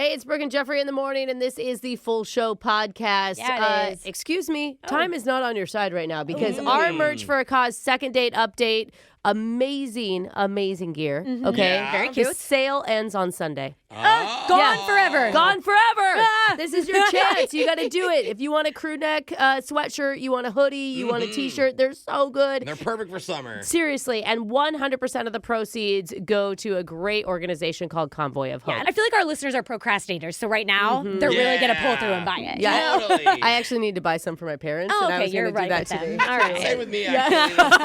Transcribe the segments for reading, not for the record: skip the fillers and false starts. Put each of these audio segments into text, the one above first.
Hey, it's Brooke and Jeffrey in the morning, and this is the Full Show podcast. Yeah, it is. Excuse me, time is not on your side right now because our Merch for a Cause second date update, amazing gear. Okay, Yeah. Very cute. The sale ends on Sunday. Gone forever. Gone forever. This is your chance. You got to do it. If you want a crew neck sweatshirt, you want a hoodie, you want a t-shirt, they're so good. They're perfect for summer. Seriously, and 100% of the proceeds go to a great organization called Convoy of Hope. Yeah, and I feel like our listeners are procrastinators, so right now they're really going to pull through and buy it. Yeah. Totally. I actually need to buy some for my parents, Oh, and I okay, was you're going to do right that with them. today. All right. Same with me, actually. That's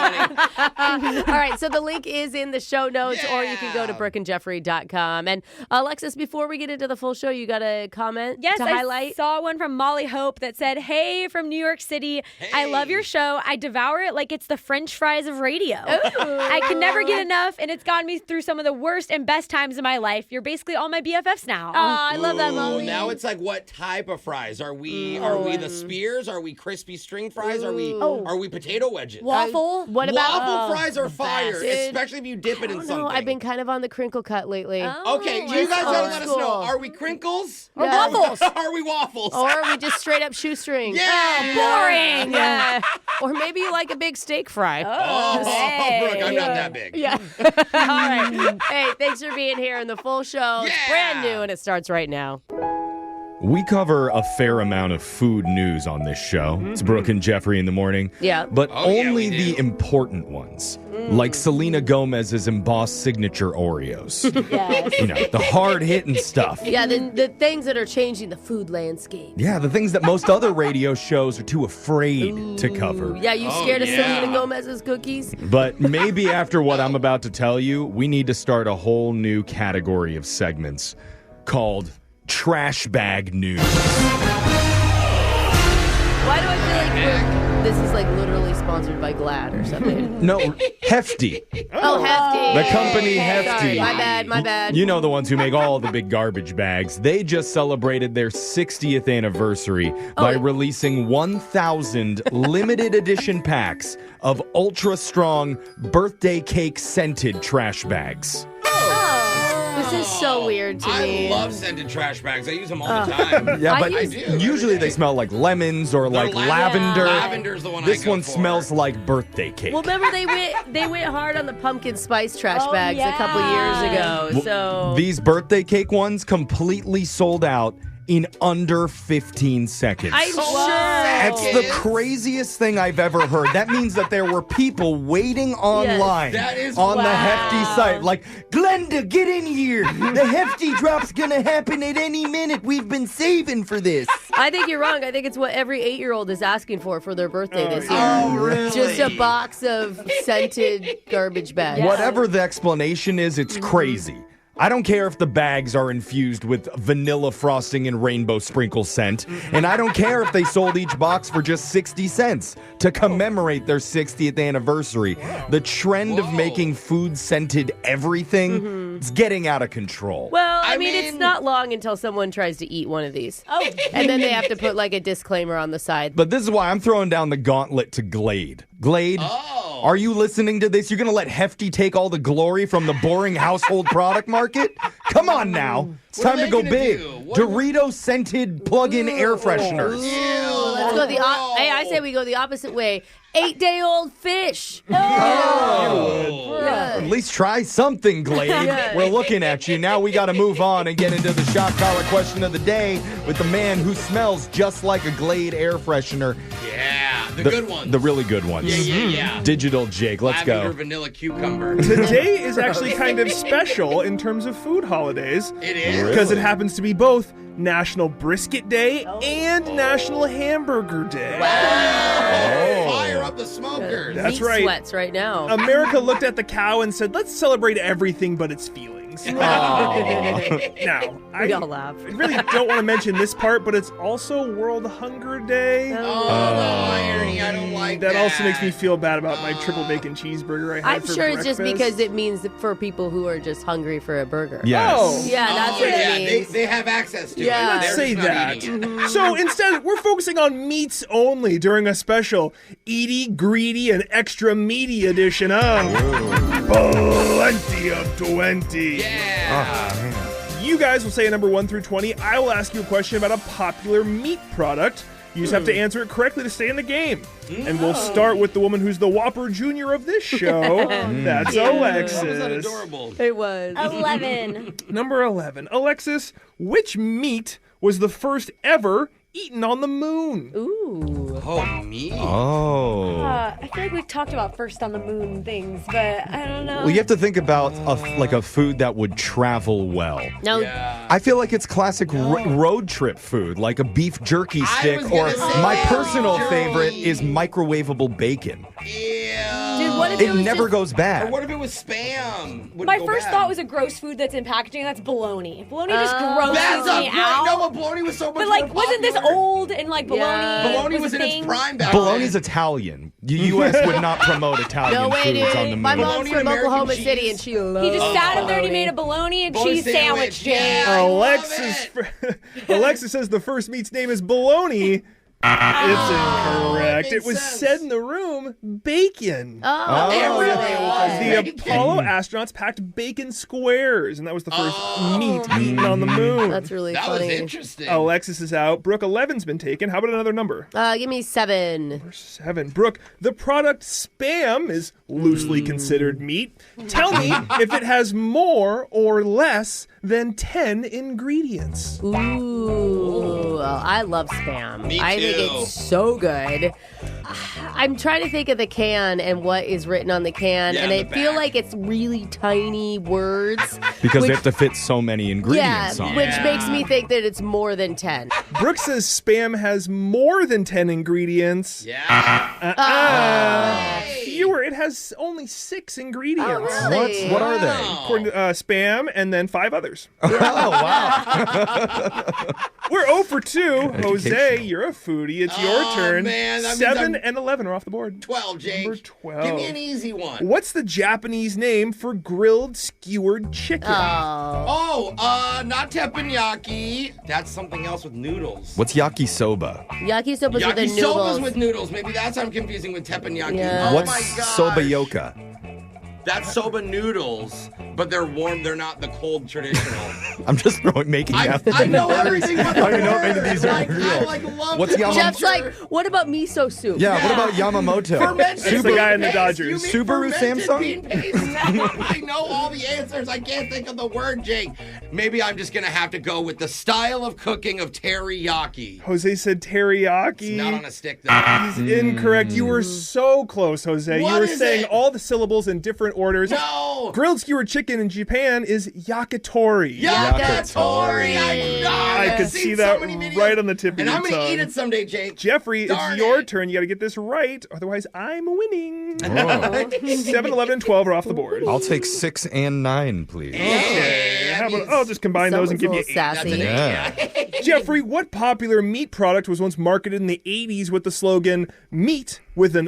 funny. All right, so the link is in the show notes, or you can go to brookeandjeffrey.com. And Alexis, before we get into the full show, you got a comment Yes, to highlight? I saw one from Molly Hope that said, "Hey, from New York City. I love your show. I devour it like it's the French fries of radio. I can never get enough, and it's gotten me through some of the worst and best times of my life. You're basically all my BFFs now." I love that, Ooh, Molly. now it's like, what type of fries? Are we the spears? Are we crispy string fries? Are we potato wedges? Waffle. What about Waffle fries are fire, Dude, especially if you dip it in something. No, I've been kind of on the crinkle cut lately. Okay, you guys gotta let us know. Are we crinkles? Or waffles. Are we waffles? Or are we just straight up shoestring? Yeah. Boring. Yeah. Or maybe you like a big steak fry. Oh, Brooke, I'm not that big. Yeah. All right. Hey, thanks for being here in the full show. It's Yeah. brand new and it starts right now. We cover a fair amount of food news on this show. It's Brooke and Jeffrey in the morning. Yeah. But Oh, yeah, only we the do. important ones. Like Selena Gomez's embossed signature Oreos. Yes. You know, the hard-hitting stuff. Yeah, the things that are changing the food landscape. Yeah, the things that most other radio shows are too afraid to cover. Yeah, you scared of yeah. Selena Gomez's cookies? But maybe after what I'm about to tell you, we need to start a whole new category of segments called Trash Bag News. Why do I feel like this is like literally sponsored by Glad or something? No, Hefty. Oh, Hefty. The company Hefty. Sorry, my bad. You know the ones who make all the big garbage bags. They just celebrated their 60th anniversary by releasing 1,000 limited edition packs of ultra strong birthday cake scented trash bags. This is so weird to me. I love scented trash bags. I use them all the time. Yeah, but I do. usually they smell like lemons or like lavender. Lavender's the one I This go one for. smells like birthday cake. Well, remember they went hard on the pumpkin spice trash Oh, bags a couple years ago. So These birthday cake ones completely sold out in under 15 seconds. I'm sure. That's the craziest thing I've ever heard. That means that there were people waiting online That is on the wow. Hefty site. Like, Glenda, get in here. The Hefty drop's gonna happen at any minute. We've been saving for this. I think you're wrong. I think it's what every 8-year-old is asking for their birthday this year. Oh, really? Just a box of scented garbage bags. Whatever the explanation is, it's crazy. I don't care if the bags are infused with vanilla frosting and rainbow sprinkle scent. And I don't care if they sold each box for just 60 cents to commemorate their 60th anniversary. The trend of making food-scented everything is getting out of control. Well, I I mean, it's mean- not long until someone tries to eat one of these. Oh. And then they have to put like a disclaimer on the side. But this is why I'm throwing down the gauntlet to Glade. Glade, are you listening to this? You're going to let Hefty take all the glory from the boring household product market? Come on now. It's What are time to they go gonna big. do? What- Dorito-scented plug-in air fresheners. Let's go hey, I say we go the opposite way. 8-day-old fish. At least try something, Glade. Yeah. We're looking at you. Now we got to move on and get into the shot collar question of the day with the man who smells just like a Glade air freshener. Yeah, the good ones. The really good ones. Yeah. Digital Jake. Let's Lavender, go. vanilla, cucumber. Today is actually kind of special in terms of food holidays It is. because it happens to be both National Brisket Day and National Hamburger Day. Fire up the smokers. That's Meat right. sweats right now. America looked at the cow and said, let's celebrate everything but its feelings. Now, We all laugh. I really don't want to mention this part, but it's also World Hunger Day. Oh, the irony. I don't like that. That also makes me feel bad about my triple bacon cheeseburger I had I'm for sure it's just breakfast. because it means for people who are just hungry for a burger. Yes. Oh. Yeah, that's what yeah, it means. they have access to Yeah. it. They're Say just not that. eating it. So instead, we're focusing on meats only during a special eaty, greedy, and extra meaty edition of Plenty of 20. Yeah. You You guys will say a number 1 through 20. I will ask you a question about a popular meat product. You just have to answer it correctly to stay in the game. And we'll start with the woman who's the Whopper Jr. of this show. That's Alexis. Was that adorable? It was. 11. Number 11. Alexis, which meat was the first ever eaten on the moon? Ooh. Oh, me. Oh. I feel like we've talked about first on the moon things, but I don't know. Well, you have to think about a food that would travel well. No. Yeah. I feel like it's classic road trip food, like a beef jerky stick, was or gonna say my beef personal jerky. favorite is microwavable bacon. Yeah. Dude, what if It was never just- goes Or bad. what if it was Spam? Would My it go first bad? thought was a gross food that's in packaging. That's bologna. Bologna just grosses That's a me great. out. No, but bologna was so much but like, more wasn't this popular. old and like bologna? Yeah. Bologna was a in its thing? prime back Bologna's then. Italian. The U.S. would not promote Italian No way, foods on the dude. moon. My mom's Bologna from American Oklahoma cheese. City, and she loves He just sat up there and he bologna. made a bologna and Bologna cheese sandwich, Jake. Yeah, I Alexis, love it. Alexis says the first meat's name is bologna. It's incorrect. it It was makes sense. said in the room, bacon. Oh, It really was. The Bacon. Apollo astronauts packed bacon squares, and that was the first meat eaten on the moon. That's really That was funny. interesting. Alexis is out. Brooke, 11's been taken. How about another number? Give me 7. 7. Brooke, the product Spam is loosely considered meat. Tell me if it has more or less than 10 ingredients. Ooh, well, I love Spam. Me I think too. it's so good. I'm trying to think of the can and what is written on the can, Yeah, and I the feel back. like it's really tiny words. Because which, they have to fit so many ingredients on it. which makes me think that it's more than 10. Brooke says Spam has more than 10 ingredients. Yeah. Fewer. It has only 6 ingredients. Oh, really? What are they? According to Spam, and then 5 others. Oh, wow. We're 0 for 2. Jose, you're a foodie. It's your Oh, turn. man, that means 7 I'm- and 11 are off the board. 12, Jake. Number 12. Give me an easy one. What's the Japanese name for grilled skewered chicken? Oh, Not teppanyaki. That's something else with noodles. What's yakisoba? yakisoba's with the Yakisoba's noodles. with noodles. Maybe that's I'm confusing with teppanyaki. Yeah. Oh What's my gosh. soba yoka? That's soba noodles, but they're warm. They're not the cold traditional. I'm just making I that. know everything but the I don't know if any of words. these are Like, real. I love What's the Yamamoto? Jeff's culture. like, what about miso soup? Yeah, what about Yamamoto? Fermented It's the guy in the bean Dodgers. paste. You mean Subaru fermented Samsung? bean paste? I know all the answers. I can't think of the word, Jake. Maybe I'm just gonna have to go with the style of cooking of teriyaki. Jose said teriyaki. Not on a stick though. He's incorrect. You were so close, Jose. What you were is saying it? all the syllables in different orders. No. Grilled skewered chicken in Japan is yakitori. Yakitori. I could see that right on the tip of And your I'm gonna tongue. eat it someday, Jake. Jeffrey, Darn it's your it. turn. You got to get this right. Otherwise, I'm winning. Whoa. 7, 11, and 12 are off the board. I'll take 6 and 9, please. Okay. How about, I'll just combine those and give you 8. Sassy. Yeah. Jeffrey, what popular meat product was once marketed in the 80s with the slogan, meat with an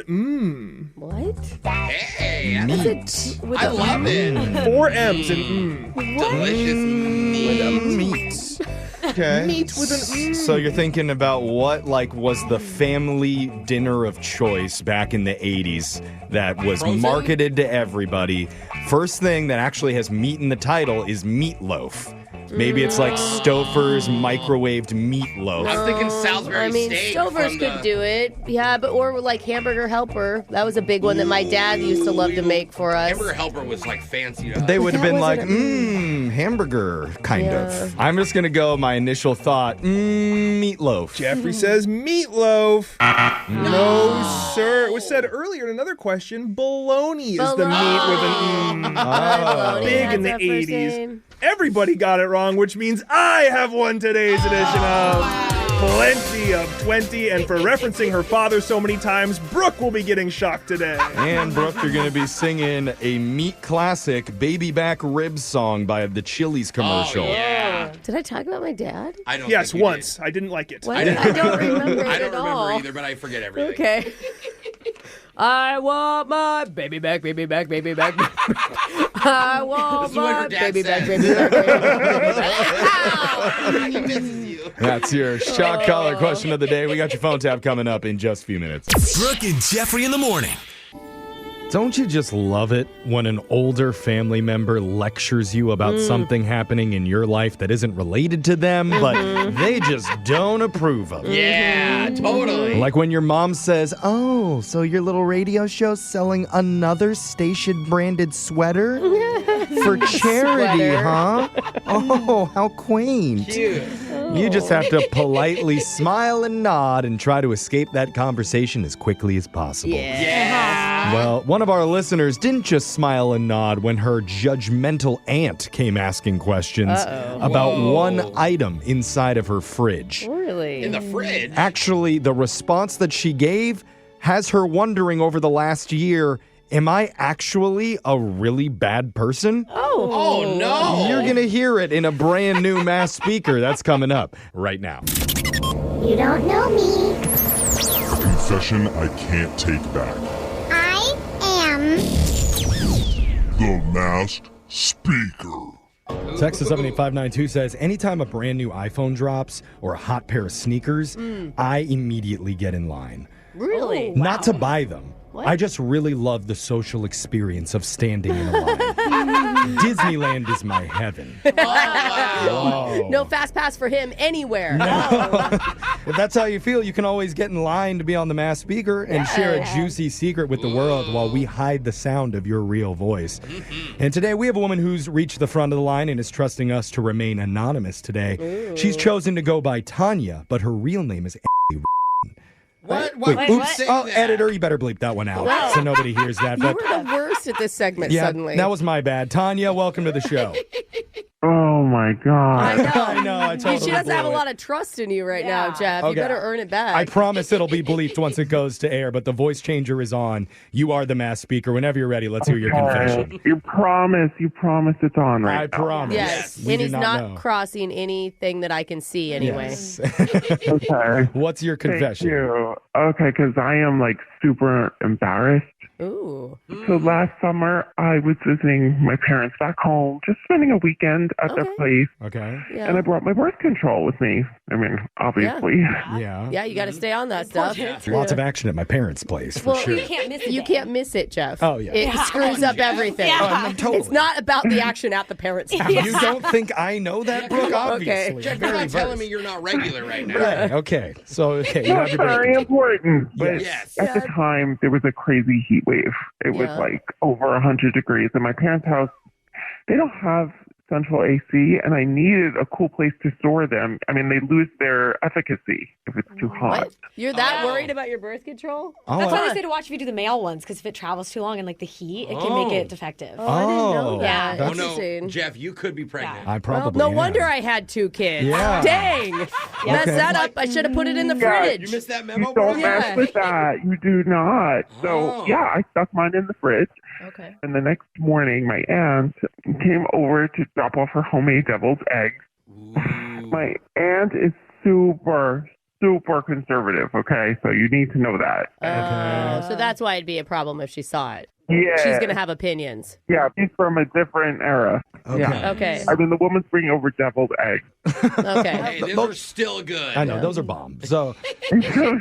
What? Hey, Is it with I a- love it. 4 M's and Delicious meat. Meat. Okay. Meat with an So you're thinking about what was the family dinner of choice back in the 80s that was Frozen? marketed to everybody. First thing that actually has meat in the title is meatloaf. Maybe it's like Stouffer's microwaved meatloaf. I'm thinking Salisbury I mean, steak. Stouffer's from could the- do it. Yeah, but or like Hamburger Helper. That was a big one that my dad used to love to make for us. Hamburger Helper was like fancy to us. They would have That been like, wasn't hamburger, kind Yeah. of. I'm just going to go my initial thought, meatloaf. Jeffrey says meatloaf. No, sir. It was said earlier in another question, bologna is the meat with an Bologna, Big in the that's our first 80s. name. Everybody got it wrong, which means I have won today's edition of Plenty of 20. And for referencing her father so many times, Brooke will be getting shocked today. And Brooke, you're going to be singing a meat classic, Baby Back Ribs song by the Chili's commercial. Oh, yeah. Did I talk about my dad? I don't Yes, think you once. I didn't like it. What? I don't remember it did. I don't at all. remember either, but I forget everything. Okay. I want my baby back, baby back, baby back. I want This is what my her dad baby back, said. baby back, baby back. He misses you. That's your shot collar question of the day. We got your phone tap coming up in just a few minutes. Brooke and Jeffrey in the morning. Don't you just love it when an older family member lectures you about something happening in your life that isn't related to them, but they just don't approve of? Yeah, totally. Like when your mom says, "Oh, so your little radio show's selling another station-branded sweater for charity, Sweater. huh? Oh, how quaint." Cute. You just have to politely smile and nod and try to escape that conversation as quickly as possible. Yeah. Well, one of our listeners didn't just smile and nod when her judgmental aunt came asking questions about one item inside of her fridge. Really? In the fridge. Actually, the response that she gave has her wondering over the last year, am I actually a really bad person? Oh, no. You're going to hear it in a brand new mass speaker. That's coming up right now. You don't know me. A confession I can't take back. I am The Masked Speaker. Texas 78592 says, anytime a brand new iPhone drops or a hot pair of sneakers, I immediately get in line. Really? Not to buy them. What? I just really love the social experience of standing in a line. Disneyland is my heaven. Whoa. No fast pass for him anywhere. If that's how you feel, you can always get in line to be on the mass speaker and share a juicy secret with the world while we hide the sound of your real voice. And today we have a woman who's reached the front of the line and is trusting us to remain anonymous today. She's chosen to go by Tanya, but her real name is Auntie. What? Wait, Why would you oops. say Oh, that? editor, you better bleep that one out so nobody hears that. You But were the worst at this segment yeah, suddenly. that was my bad. Tanya, welcome to the show. Oh my God. I know. I told She her to doesn't have a blow it. lot of trust in you right now, Jeff. You Okay. better earn it back. I promise it'll be bleeped once it goes to air, but the voice changer is on. You are the mass speaker. Whenever you're ready, let's hear your confession. You promise it's on right I now. promise. Yes, We and do he's not not know. crossing anything that I can see anyway. Yes. Okay. What's your Thank confession? you. Okay, because I am like super embarrassed. Ooh. So last summer, I was visiting my parents back home, just spending a weekend at their Okay. place, Okay. Yeah. and I brought my birth control with me. I mean, obviously. Yeah. Yeah, you got to stay on that stuff. Lots of action at my parents' place, for Well, sure. You can't miss it. You can't miss it, Jeff. Oh, yeah. It screws up everything. Oh, totally. It's not about the action at the parents' house. You don't think I know that, Brooke? Obviously. Jeff, I'm you're very not telling versed. me you're not regular right now. Right, okay. So, okay, you have That's your very birth. important. But Yes. at the time, there was a crazy heat wave. It was Yeah. like over 100 degrees. In my parents' house, they don't have central AC, and I needed a cool place to store them. I mean, they lose their efficacy if it's too hot. What? You're that Oh. worried about your birth control? Oh, That's why I- they say to watch if you do the male ones, because if it travels too long and like the heat, it can make it defective. Oh, I didn't know Oh, that. yeah. Oh, Interesting. no. Jeff, you could be pregnant. I probably Well, no am. wonder I had 2 kids. Yeah. Dang. Messed that up. I should have put it in the Yeah, fridge. You missed that You memo, don't bro? Yeah. mess with that. You do not. So, Oh. yeah, I stuck mine in the fridge. Okay. And the next morning, my aunt came over to drop off her homemade deviled eggs. My aunt is super conservative, okay? So you need to know that. So that's why it'd be a problem if she saw it. Yeah. She's going to have opinions. Yeah, she's from a different era. Okay. Yeah. Okay. I mean, the woman's bringing over deviled eggs. Okay. Hey, those are still good. I know, those are bombs. So, And so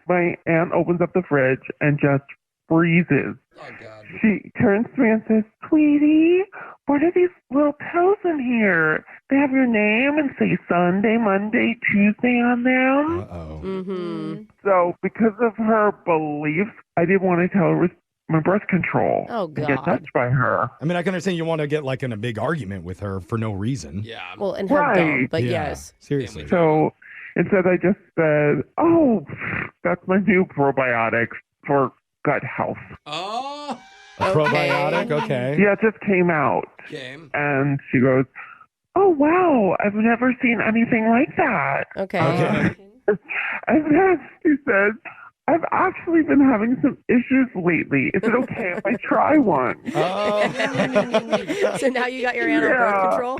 my aunt opens up the fridge and just freezes. Oh, God. She turns to me and says, "Sweetie, what are these little pills in here? They have your name and say Sunday, Monday, Tuesday on them." uh-oh. Mm-hmm. So because of her beliefs, I didn't want to tell her it was my birth control. Oh, and get God. touched by her. I mean, I can understand you want to get like in a big argument with her for no reason. Yeah. Well, and her Right. dumb, but Yeah, yes. Seriously. So instead, I just said, "Oh, that's my new probiotics for gut health." Oh, A probiotic, okay. Yeah, it just came out. okay. And she goes, "Oh, wow, I've never seen anything like that." Okay. Okay. And then she said, "I've actually been having some issues lately. Is it okay if I try one?" Oh, So now you got your aunt on birth Yeah. control?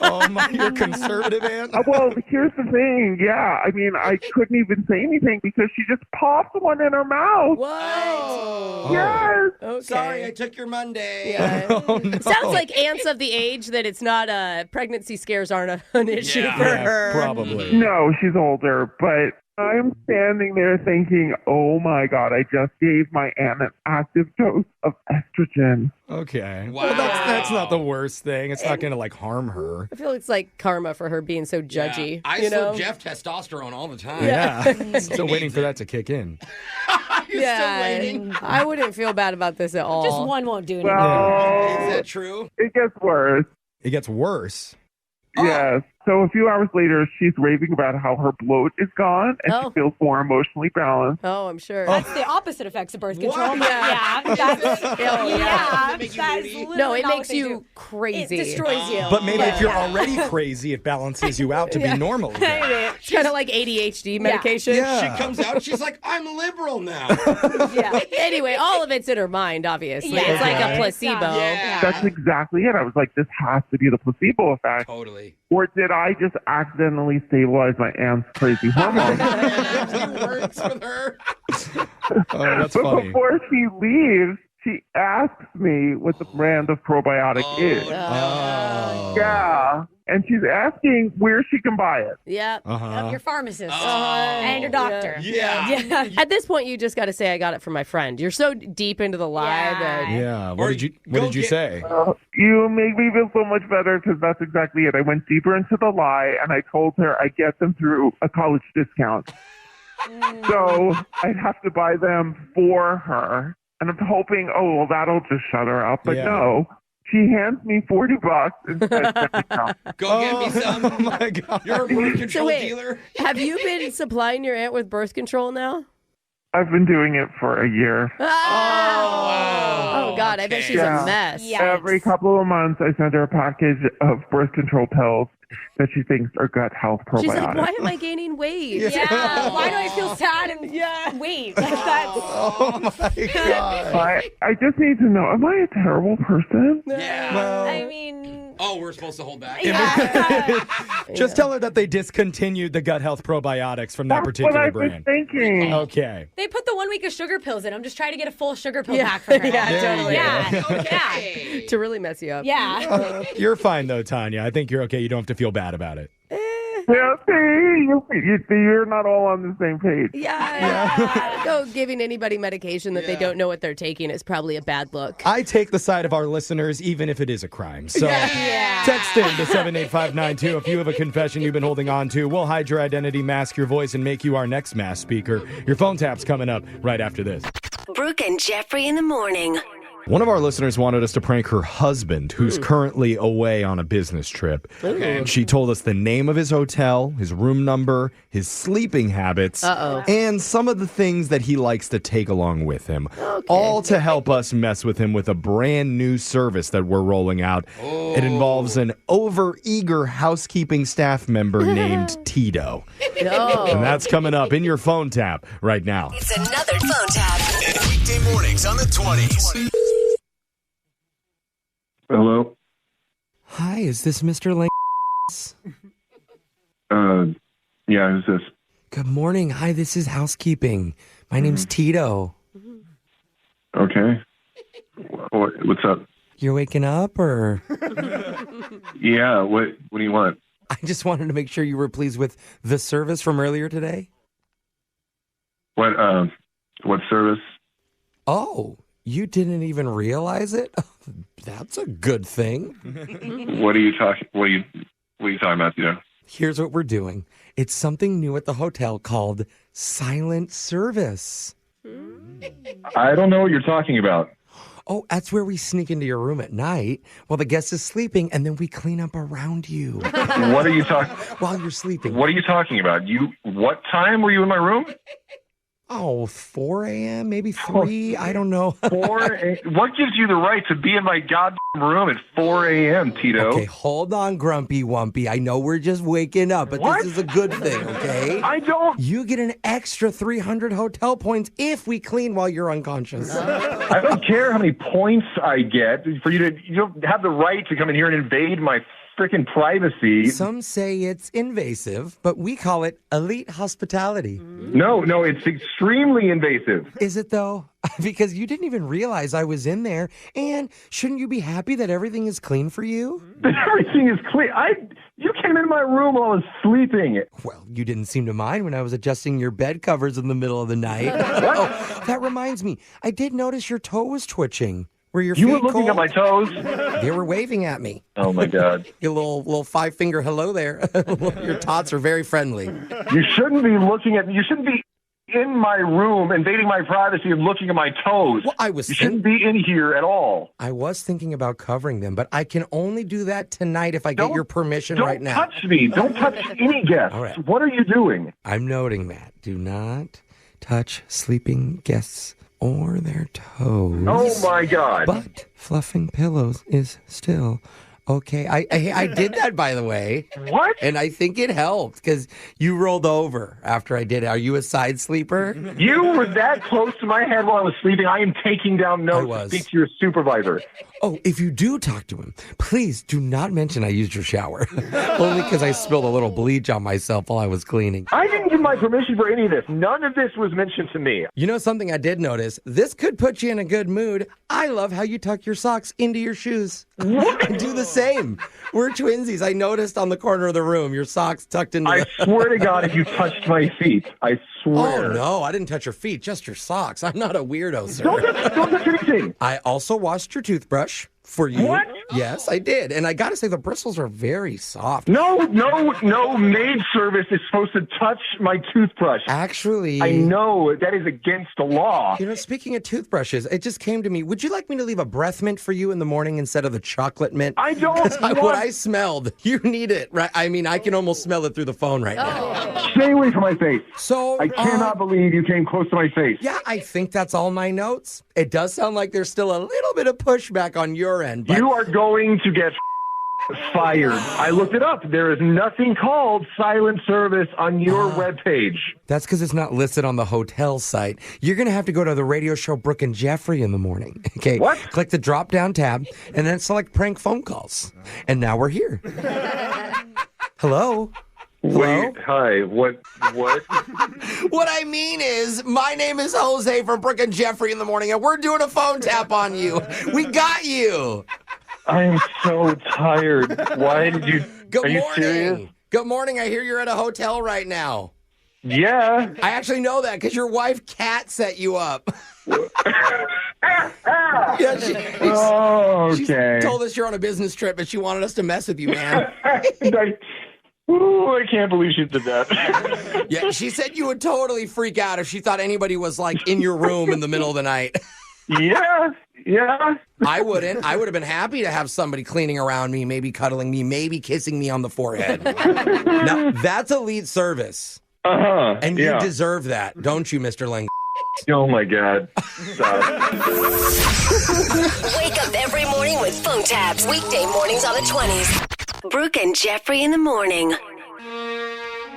oh my, you're conservative, aunt? Well, here's the thing. Yeah, I mean, I couldn't even say anything because she just popped one in her mouth. Whoa. Yes. Okay. Sorry, I took your Monday. Yeah. Oh, no. Sounds like aunts of the age that it's not pregnancy scares aren't an issue Yeah. for Yeah, her. probably. No, she's older, but I'm standing there thinking, oh my God, I just gave my aunt an active dose of estrogen. Okay. Wow. Well, that's not the worst thing. It's not going to, harm her. I feel it's like karma for her being so judgy. I you know? slip Jeff testosterone all the time. Yeah. Still waiting for that to kick in. You're still waiting. I wouldn't feel bad about this at all. Just one won't do anything. Well, Is that true? it gets worse. It gets worse. Yes. So a few hours later, she's raving about how her bloat is gone and Oh. she feels more emotionally balanced. Oh, I'm sure. That's the opposite effects of birth control. What? But yeah, that's Does it make you that's moody? literally No, it not what makes they you do. crazy. It destroys you. But maybe if you're Yeah. already crazy, it balances you out to be normal again. It's kind of like ADHD medication. She comes out, she's like, I'm liberal now. Yeah. Anyway, all of it's in her mind, obviously. Yeah. It's like a Okay. placebo. Yeah. That's exactly it. I was like, this has to be the placebo effect. Totally. Or did I just accidentally stabilize my aunt's crazy hormones? It works with her. Oh, that's But funny. before she leaves, she asks me what the brand of probiotic is. Oh. Yeah. And she's asking where she can buy it. Yep. Uh-huh. Your pharmacist Oh. and your doctor. Yeah. Yeah. At this point, you just got to say, I got it from my friend. You're so deep into the lie Yeah. that. Yeah. Or What did you go get- say? You make me feel so much better because that's exactly it. I went deeper into the lie and I told her I get them through a college discount. So I'd have to buy them for her. And I'm hoping, oh, well, that'll just shut her up. But Yeah. no, she hands me $40 and says, Go get me some. Oh my God. You're a birth control wait. dealer. Have you been supplying your aunt with birth control now? I've been doing it for a year. Oh, God. I bet she's Yeah. a mess. Yeah. Every couple of months, I send her a package of birth control pills that she thinks are gut health probiotics. She's like, why am I gaining weight? Yeah. Why do I feel sad and wait? That's Oh my God. I just need to know, am I a terrible person? Yeah. Well, I mean, Oh, we're supposed to hold back? just tell her that they discontinued the gut health probiotics from that That's what particular I was brand. thinking. Okay. they put the 1 week of sugar pills in. I'm just trying to get a full sugar pill pack for her. Yeah, totally. Yeah. Okay. To really mess you up. Yeah. You're fine though, Tanya. I think you're okay. You don't have to feel bad about it. Yeah, see, you're not all on the same page. Yeah. Go giving anybody medication that they don't know what they're taking is probably a bad look. I take the side of our listeners, even if it is a crime. So text in to 78592 if you have a confession you've been holding on to. We'll hide your identity, mask your voice, and make you our next mass speaker. Your phone tap's coming up right after this. Brooke and Jeffrey in the morning. One of our listeners wanted us to prank her husband, who's currently away on a business trip. Okay. She told us the name of his hotel, his room number, his sleeping habits, and some of the things that he likes to take along with him. All to help us mess with him with a brand new service that we're rolling out. It involves an overeager housekeeping staff member named Tito. And that's coming up in your phone tap right now. It's another phone tap. Weekday mornings on the 20s. Hello? Hi, is this Mr. Lang? Yeah, who's this? Good morning. Hi, this is housekeeping. My name's Tito. Okay. What's up? You're waking up, or? Yeah, what do you want? I just wanted to make sure you were pleased with the service from earlier today. What service? Oh, you didn't even realize it? That's a good thing. What are you talking about, Here's what we're doing. It's something new at the hotel called silent service. I don't know what you're talking about. Oh, that's where we sneak into your room at night while the guest is sleeping, and then we clean up around you What are you talking while you're sleeping. What are you talking about? What time were you in my room? Oh, 4 a.m., maybe 3, I don't know. 4 a.m. What gives you the right to be in my goddamn room at 4 a.m., Tito? Okay, hold on, Grumpy Wumpy. I know we're just waking up, but What? this is a good thing, okay? I don't. You get an extra 300 hotel points if we clean while you're unconscious. I don't care how many points I get for you to. You don't have the right to come in here and invade my freaking privacy. Some say it's invasive, but we call it elite hospitality. No, it's extremely invasive. Is it though? Because you didn't even realize I was in there. And shouldn't you be happy that everything is clean for you? Everything is clear. You came in my room while I was sleeping. Well, you didn't seem to mind when I was adjusting your bed covers in the middle of the night. Oh, that reminds me. I did notice your toe was twitching. Were your feet You were looking cold? at my toes? They were waving at me. Oh, my God. Your little 5-finger hello there. Your tots are very friendly. You shouldn't be you shouldn't be in my room, invading my privacy and looking at my toes. Well, you shouldn't be in here at all. I was thinking about covering them, but I can only do that tonight if I get your permission right now. Don't touch me. Don't touch any guests. All right. What are you doing? I'm noting that. Do not touch sleeping guests or their toes. Oh, my God. But fluffing pillows is still okay. I did that, by the way. What? And I think it helped because you rolled over after I did it. Are you a side sleeper? You were that close to my head while I was sleeping. I am taking down notes to speak to your supervisor. Oh, if you do talk to him, please do not mention I used your shower. Only because I spilled a little bleach on myself while I was cleaning. I didn't give my permission for any of this. None of this was mentioned to me. You know something I did notice? This could put you in a good mood. I love how you tuck your socks into your shoes. I do the same. We're twinsies. I noticed on the corner of the room, your socks tucked into I swear to God, if you touched my feet, I swear. Oh, no, I didn't touch your feet, just your socks. I'm not a weirdo, sir. Don't touch anything. I also washed your toothbrush for you. What? Yes, I did. And I got to say, the bristles are very soft. No maid service is supposed to touch my toothbrush. Actually, I know that is against the law. You know, speaking of toothbrushes, it just came to me. Would you like me to leave a breath mint for you in the morning instead of the chocolate mint? I don't want... What I smelled, you need it, right? I mean, I can almost smell it through the phone right now. Stay away from my face. So I cannot believe you came close to my face. Yeah, I think that's all my notes. It does sound like there's still a little bit of pushback on your end. But... You are going to get fired. I looked it up. There is nothing called silent service on your webpage. That's because it's not listed on the hotel site. You're going to have to go to the radio show Brooke and Jeffrey in the morning. Okay. What? Click the drop-down tab and then select prank phone calls. And now we're here. Hello? Wait, hi, what? What I mean is, my name is Jose from Brooke and Jeffrey in the morning, and we're doing a phone tap on you. We got you. I am so tired. Why did you... Good Are you morning. serious? Good morning. I hear you're at a hotel right now. Yeah. I actually know that because your wife, Kat, set you up. Yeah, she's told us you're on a business trip, and she wanted us to mess with you, man. I can't believe she did that. Yeah, she said you would totally freak out if she thought anybody was, like, in your room in the middle of the night. Yeah. I wouldn't. I would have been happy to have somebody cleaning around me, maybe cuddling me, maybe kissing me on the forehead. Now, that's elite service. Uh-huh. And you deserve that, don't you, Mr. Lang? Oh, my God. Wake up every morning with phone taps. Weekday mornings on the 20s. Brooke and Jeffrey in the morning.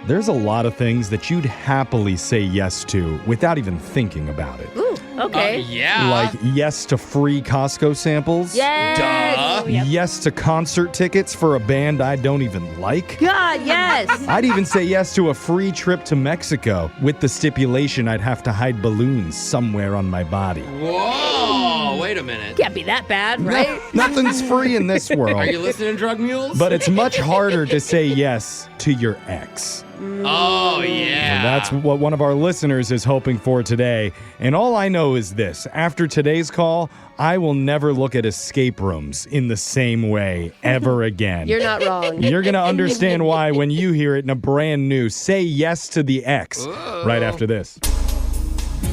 There's a lot of things that you'd happily say yes to without even thinking about it. Ooh, okay. Yeah. Like yes to free Costco samples. Yes. Duh. Yes to concert tickets for a band I don't even like. God, yes. I'd even say yes to a free trip to Mexico with the stipulation I'd have to hide balloons somewhere on my body. Whoa, wait a minute. Can't be that bad, right? Nothing's free in this world. Are you listening to Drug Mules? But it's much harder to say yes to your ex. Oh, yeah. And that's what one of our listeners is hoping for today. And all I know is this. After today's call, I will never look at escape rooms in the same way ever again. You're not wrong. You're going to understand why when you hear it in a brand new Say Yes to the Ex right after this.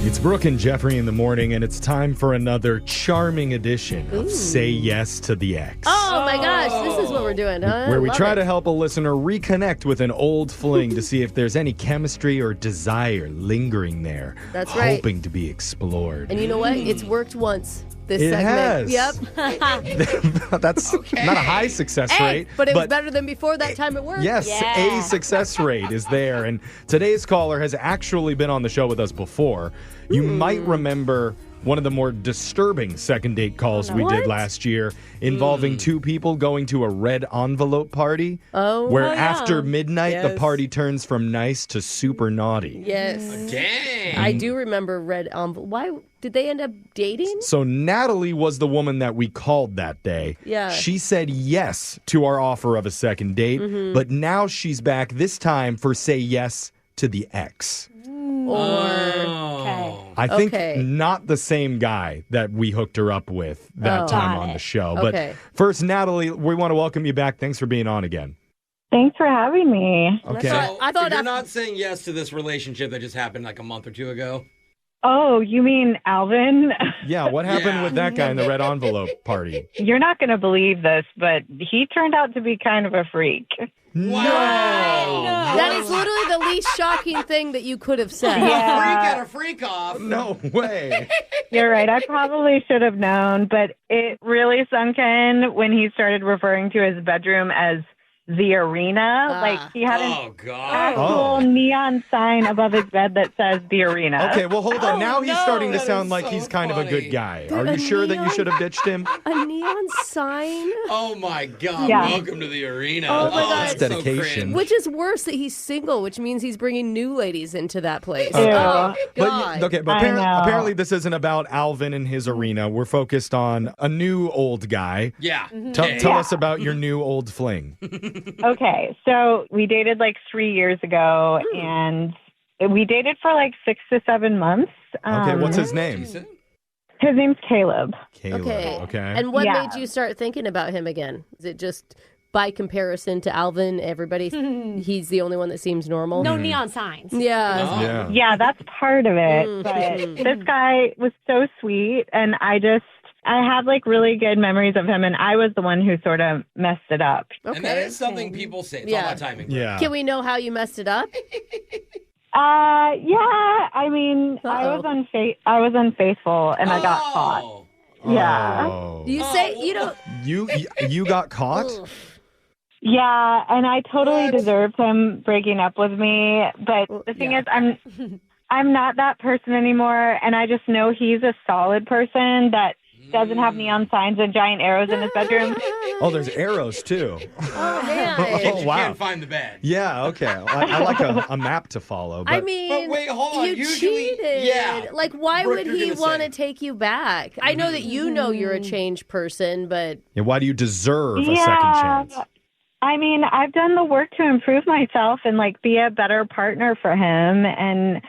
It's Brooke and Jeffrey in the morning, and it's time for another charming edition of Say Yes to the Ex. Oh, my gosh. This is what we're doing, huh? Where we Love try it. to help a listener reconnect with an old fling to see if there's any chemistry or desire lingering there. That's right. Hoping to be explored. And you know what? It's worked once. This It segment. has. Yep. That's not a high success rate. But it was better than before that time it worked. Yes, a success rate is there. And today's caller has actually been on the show with us before. You might remember one of the more disturbing second date calls we did last year involving two people going to a red envelope party where after midnight the party turns from nice to super naughty. Yes. Dang. I do remember red envelope. Why did they end up dating? So Natalie was the woman that we called that day. Yeah. She said yes to our offer of a second date, but now she's back this time for say yes to the ex. I think not the same guy that we hooked her up with that time on the show. But first, Natalie, we want to welcome you back. Thanks for being on again. Thanks for having me. Okay. So I thought you're not saying yes to this relationship that just happened like a month or two ago. Oh, you mean Alvin? Yeah, what happened with that guy in the red envelope party? You're not going to believe this, but he turned out to be kind of a freak. Wow. That is literally the least shocking thing that you could have said. Yeah. Freak at a freak off. No way. You're right. I probably should have known, but it really sunk in when he started referring to his bedroom as the arena. Like he had an actual neon sign above his bed that says the arena. Okay, well, hold on. Now he's starting to sound like he's kind of a good guy. Are you sure that you should have ditched him? A neon sign? Oh, my God. Yeah. Welcome to the arena. Oh, my God. That's dedication. Which is worse that he's single, which means he's bringing new ladies into that place. Ew. Oh, But, God. apparently this isn't about Alvin and his arena. We're focused on a new old guy. Yeah. Tell us about your new old fling. Okay, so we dated like 3 years ago, and we dated for like 6 to 7 months. Okay, what's his name? His name's Caleb. Caleb. Okay. And what Yeah. made you start thinking about him again? Is it just by comparison to Alvin, he's the only one that seems normal? No neon signs. Yeah. Yeah, that's part of it. But this guy was so sweet, and I have like really good memories of him, and I was the one who sort of messed it up. And that is something people say. It's all about timing. Yeah. Can we know how you messed it up? Yeah. I mean, I was unfaithful, and I got caught. Yeah. Oh. You say you don't. You got caught? Yeah, and I totally deserved him breaking up with me. But the thing is, I'm not that person anymore, and I just know he's a solid person that doesn't have neon signs and giant arrows in his bedroom. Oh, there's arrows too. Oh, man. You can't find the bed. Yeah, okay. I like a map to follow. But I mean, But wait, hold on. you Usually- cheated. yeah. Like, why Brooke, would you're he gonna want to say. take you back? I know that you know you're a changed person, but yeah, why do you deserve a second chance? I mean, I've done the work to improve myself and like be a better partner for him. And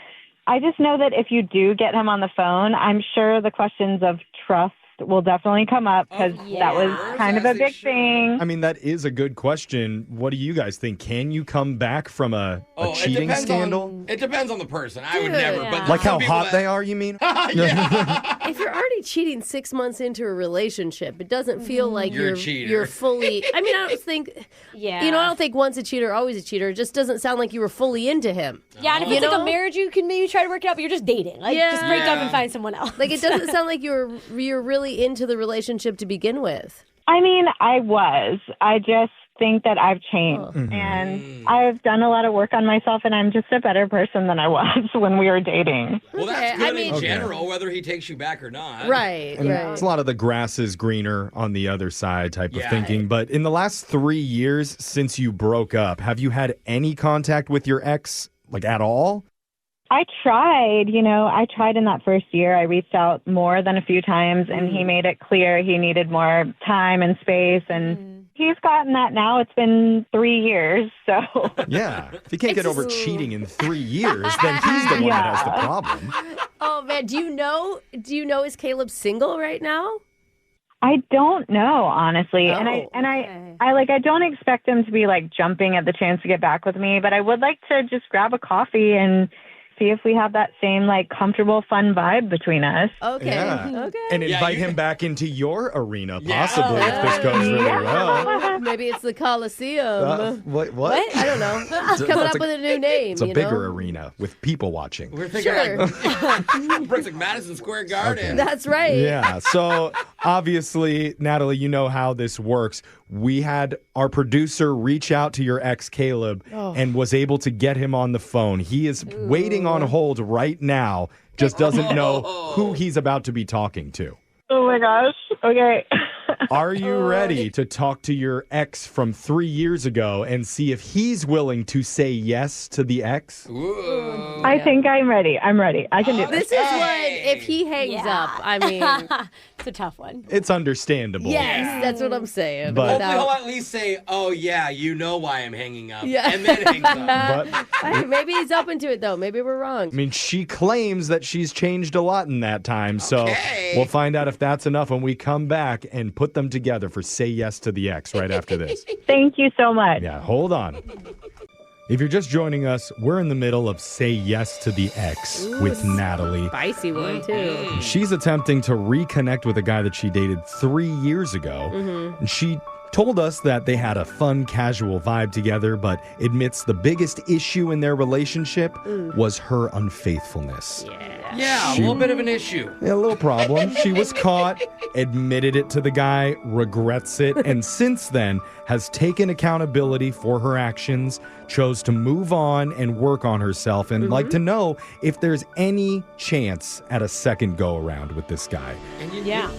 I just know that if you do get him on the phone, I'm sure the questions of trust will definitely come up because that was kind of a big thing. I mean, that is a good question. What do you guys think? Can you come back from a cheating scandal? It depends on the person. I would never. But Like some how people hot that- they are, you mean? if you're already cheating 6 months into a relationship, it doesn't feel like You're a cheater. you're fully. I mean, I don't think. Yeah. You know, I don't think once a cheater, always a cheater. It just doesn't sound like you were fully into him. Yeah, and if it's like a marriage, you can maybe try to work it out, but you're just dating. Like, just break up and find someone else. Like, it doesn't sound like you're really into the relationship to begin with. I mean, I was. I just think that I've changed. And I've done a lot of work on myself, and I'm just a better person than I was when we were dating. Well, that's good in Okay. general, whether he takes you back or not. Right, And it's a lot of the grass is greener on the other side type of Yeah. thinking. But in the last 3 years since you broke up, have you had any contact with your ex, like at all? I tried in that first year. I reached out more than a few times, and he made it clear he needed more time and space, and he's gotten that now. It's been 3 years, so. Yeah. If you can't get over cheating in 3 years, then he's the one that has the problem. Oh man, do you know is Caleb single right now? I don't know, honestly. I don't expect him to be like jumping at the chance to get back with me, but I would like to just grab a coffee and see if we have that same like comfortable, fun vibe between us. Okay. Yeah. Okay. And invite him back into your arena, possibly, if this goes really well. Maybe it's the Coliseum. What? I don't know. It's coming up with a new name. It's a bigger arena with people watching. We're thinking like Brooks, like Madison Square Garden. That's right. Yeah. So obviously, Natalie, you know how this works. we had our producer reach out to your ex, Caleb, and was able to get him on the phone. He is waiting on hold right now, just doesn't know who he's about to be talking to. Oh my gosh. Okay. Are you ready to talk to your ex from 3 years ago and see if he's willing to say yes to the ex? I think I'm ready. I'm ready. I can do this. This is what, if he hangs up, I mean, It's a tough one. It's understandable. yes, that's what I'm saying. But- Hopefully he'll at least say, oh, yeah, you know why I'm hanging up. Yeah. And then hangs up. But Hey, maybe he's open to it, though. Maybe we're wrong. I mean, she claims that she's changed a lot in that time. So Okay. we'll find out if that's enough when we come back and put them together for Say Yes to the Ex right after this. Thank you so much. Yeah, hold on. If you're just joining us, we're in the middle of Say Yes to the Ex with Natalie. Spicy one, too. She's attempting to reconnect with a guy that she dated 3 years ago. And she told us that they had a fun, casual vibe together, but admits the biggest issue in their relationship was her unfaithfulness. Yeah, a little bit of an issue. Yeah, a little problem. She was caught, admitted it to the guy, regrets it, and since then has taken accountability for her actions, chose to move on and work on herself, and like to know if there's any chance at a second go around with this guy. And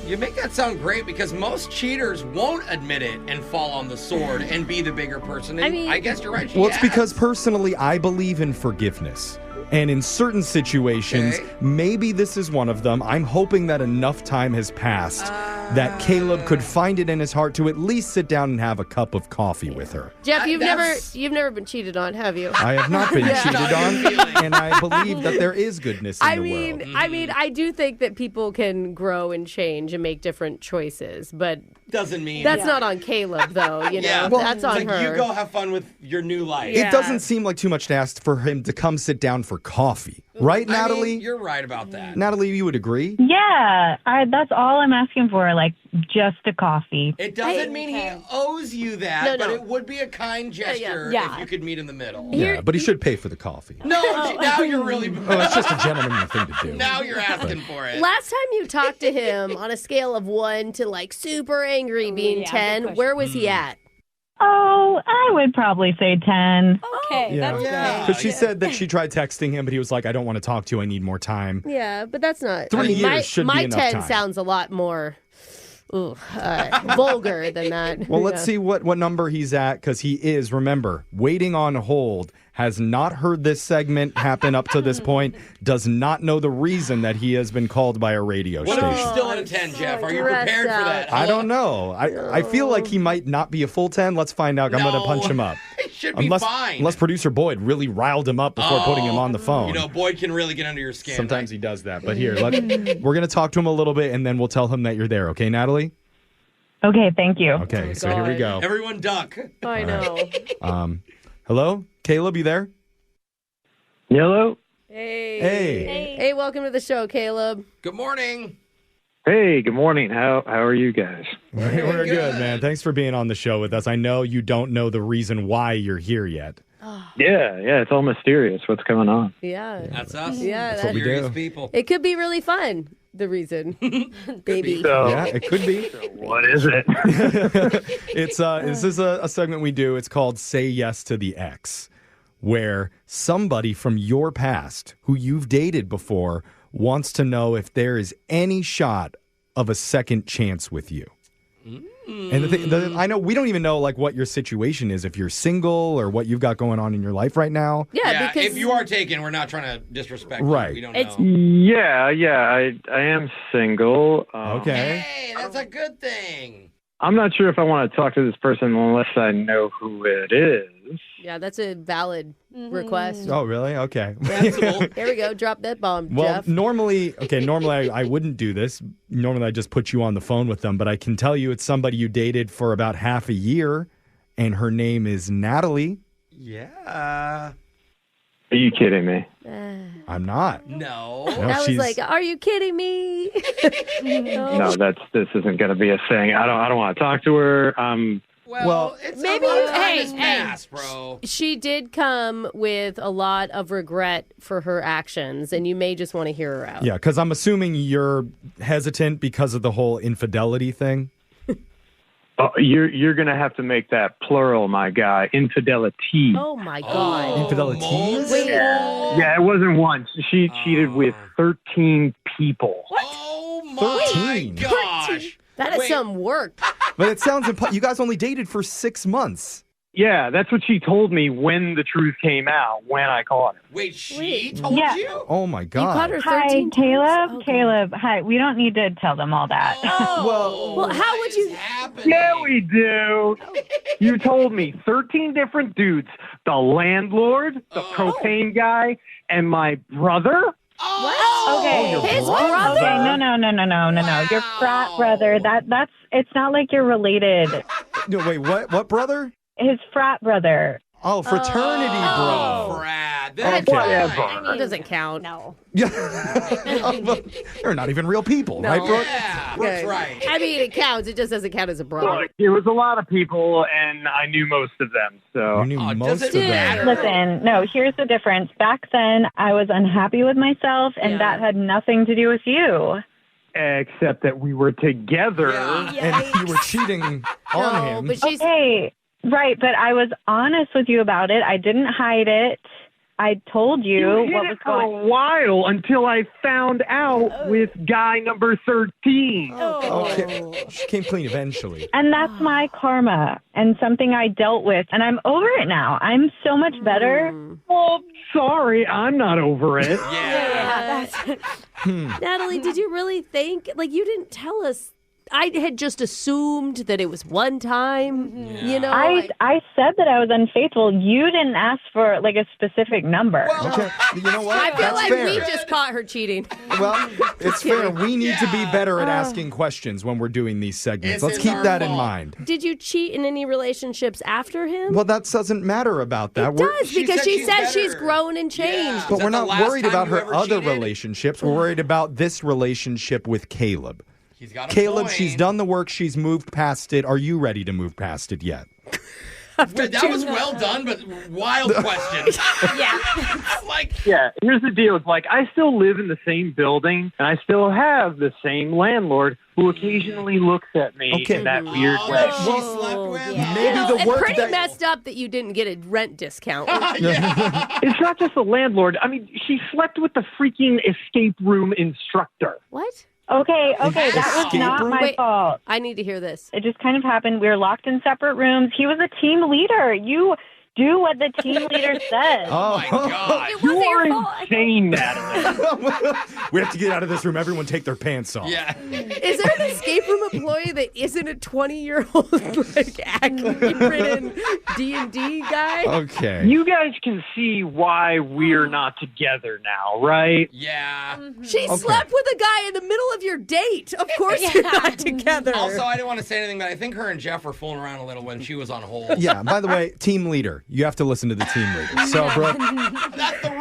you make that sound great because most cheaters won't admit it and fall on the sword and be the bigger person. And I mean- I guess you're right. Well, it's because personally, I believe in forgiveness. And in certain situations, maybe this is one of them. I'm hoping that enough time has passed that Caleb could find it in his heart to at least sit down and have a cup of coffee with her. Jeff, you've never been cheated on, have you? I have not been cheated on, and I believe that there is goodness in the world. I mean, I do think that people can grow and change and make different choices, but doesn't mean that's not on Caleb, though. You know, Yeah. that's It's on like, her. you go have fun with your new life. It doesn't seem like too much to ask for him to come sit down for coffee. Right, Natalie? I mean, you're right about that. Natalie, you would agree? Yeah, that's all I'm asking for, like just a coffee. It doesn't mean he owes you that, No, but no. it would be a kind gesture if you could meet in the middle. Yeah, but he should pay for the coffee. No, now you're really... Oh, it's just a gentlemanly thing to do. Now you're asking for it. Last time you talked to him on a scale of 1 to like super angry being 10, where was he at? Oh, I would probably say 10. Okay, that's great. Because she said that she tried texting him, but he was like, I don't want to talk to you. I need more time. Yeah, but that's not. 3 years my, should my be enough 10 time. sounds a lot more vulgar than that. Well, let's see what number he's at, because he is, remember, waiting on hold, has not heard this segment happen up to this point, does not know the reason that he has been called by a radio What station. if he's still at a 10, Jeff? Are you prepared for that? I don't know. I feel like he might not be a full 10. Let's find out. I'm going to punch him up. He should be fine. Unless producer Boyd really riled him up before putting him on the phone. You know, Boyd can really get under your skin. Sometimes he does that. But here, we're going to talk to him a little bit, and then we'll tell him that you're there. Okay, Natalie? Okay, thank you. Okay, so here we go. Everyone duck. I know. Hello? Caleb, you there? Hello. Hey. Hey, welcome to the show, Caleb. Good morning. Hey, good morning. How are you guys? We're good, man. Thanks for being on the show with us. I know you don't know the reason why you're here yet. Yeah, it's all mysterious. What's going on? Yeah. That's us. Yeah, That's what we do. People. It could be really fun, the reason. Baby. So, Yeah, it could be. what is it? This is a segment we do. It's called Say Yes to the Ex, where somebody from your past who you've dated before wants to know if there is any shot of a second chance with you. And I know we don't even know like what your situation is, if you're single or what you've got going on in your life right now. Yeah, because if you are taken, we're not trying to disrespect Right. you. We don't know. Yeah, I am single. Okay. Hey, that's a good thing. I'm not sure if I want to talk to this person unless I know who it is. yeah, that's a valid request. Oh, really? Okay. There we go. Drop that bomb, Well, Jeff. normally I wouldn't do this. Normally I just put you on the phone with them, but I can tell you it's somebody you dated for about half a year, and her name is Natalie. Yeah. Are you kidding me? I'm not. No. I was like, are you kidding me? No, this isn't going to be a thing. I don't want to talk to her. Well, it's maybe a lot of time hey, has passed, bro. She did come with a lot of regret for her actions, and you may just want to hear her out. Yeah, because I'm assuming you're hesitant because of the whole infidelity thing. You're gonna have to make that plural, my guy. Infidelity. Oh my God. Infidelities? Wait. Yeah, it wasn't once. She cheated with 13 people. Oh my 13? gosh. That is some work. But it sounds you guys only dated for 6 months. Yeah, that's what she told me when the truth came out, when I caught her. Wait, she told you? Oh my God. You caught her Hi, 13 Caleb. times? Okay. Caleb, hi. We don't need to tell them all that. Well, how would you? Yeah, we do. You told me 13 different dudes. The landlord, the propane guy, and my brother. Okay. His brother? Okay, no. Your frat brother. That's. It's not like you're related. No, wait, what? What brother? His frat brother. Oh, fraternity bro. Brad. That doesn't count. No. Yeah. They're not even real people, right, Brooke? Yeah, Brooke's right. I mean, it counts. It just doesn't count as a brother. Look, it was a lot of people, and I knew most of them. So You knew most of them. Listen, no, here's the difference. Back then, I was unhappy with myself, and that had nothing to do with you. except that we were together. And you were cheating on him. But she's okay, right? But I was honest with you about it. I didn't hide it. I told you hid what it was for going. a while until I found out with guy number 13. Okay. She came clean eventually. And that's my karma and something I dealt with. And I'm over it now. I'm so much better. Well, sorry, I'm not over it. Natalie, did you really think, like, you didn't tell us? I had just assumed that it was one time, you know? I said that I was unfaithful. You didn't ask for, like, a specific number. Okay, you know what? I feel That's like fair. we just caught her cheating. Well, it's fair. We need to be better at asking questions when we're doing these segments. Let's keep that in mind. Did you cheat in any relationships after him? Well, that doesn't matter about that. It does, because she says she's grown and changed. But we're not worried about her other relationships. We're worried about this relationship with Caleb. He's got a Caleb, point. she's done the work. She's moved past it. Are you ready to move past it yet? Wait, that was well done, but wild question. Yeah, here's the deal. It's like I still live in the same building, and I still have the same landlord who occasionally looks at me in that weird way. Maybe the work pretty that... messed up that you didn't get a rent discount. It's not just the landlord. I mean, she slept with the freaking escape room instructor. What? Okay, that was not my fault. I need to hear this. It just kind of happened. We were locked in separate rooms. He was a team leader. You do what the team leader says. Oh, my God. It wasn't your fault. Insane, Natalie. We have to get out of this room. Everyone take their pants off. Yeah. Is there an escape room employee that isn't a 20-year-old like acne-ridden D&D guy? Okay. You guys can see why we're not together now, right? Yeah. She slept with a guy in the middle of your date. Of course you're not together. Also, I didn't want to say anything, but I think her and Jeff were fooling around a little when she was on hold. Yeah, by the way, team leader. You have to listen to the team leader. So, Brooke,